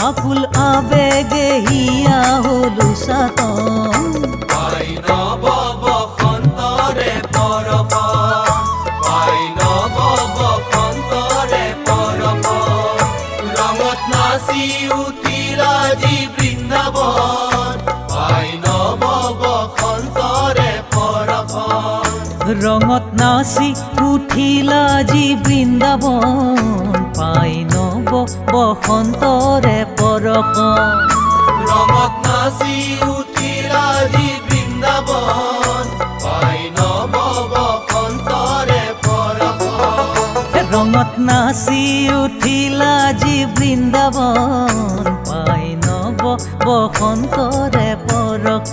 আকুল আবেগে হিয়া হলো সাতন পাই নব বসন্তৰে পৰশ পাই নব বসন্তৰে পৰশ ৰঙত নাচি উঠিল আজি বৃন্দাবন পাই নব বসন্তৰে পৰশ ৰঙত নাচি উঠিলা জি বৃন্দাবন পাই নব বসন্তৰে পৰশ ৰঙত নাচি উঠিল আজি বৃন্দাবন পাই নব বসন্তৰে পৰশ ৰঙত নাচি উঠিলা জি বৃন্দাবন পাই নব বসন্তৰে পৰশ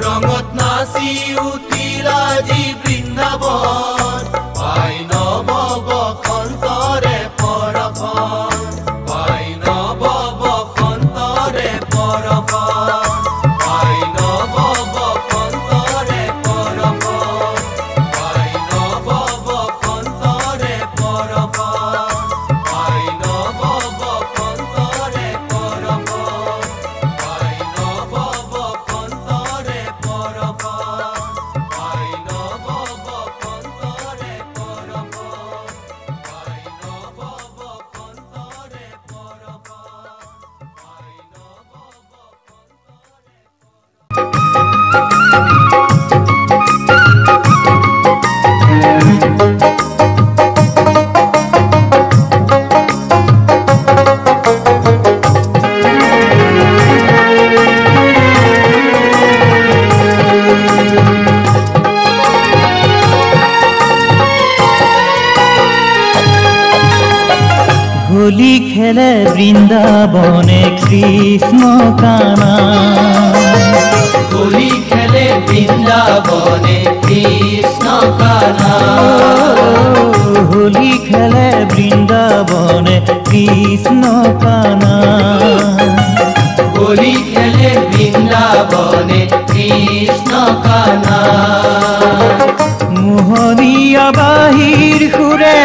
ৰঙত নাচি উঠিল আজি বৃন্দাবন পাই নব বসন্তৰে পৰশ পাই নব বসন্তৰে পৰশ পাই নব বসন্তৰে পৰশ পাই নব বসন্তৰে পৰশ পাই নব বসন্তৰে পৰশ পাই নব বসন্তৰে পৰশ পাই নব বসন্তৰে পৰশ পাই নব বসন্তরে হোলি খেলে বৃন্দাবনে কৃষ্ণ কানা হোলি খেলে বৃন্দাবনে কৃষ্ণ কানা হোলি খেলে বৃন্দাবনে কৃষ্ণ কানা হোলি খেলে বৃন্দাবনে কৃষ্ণ কানা মোহনীয়া বাহিৰ সুৰে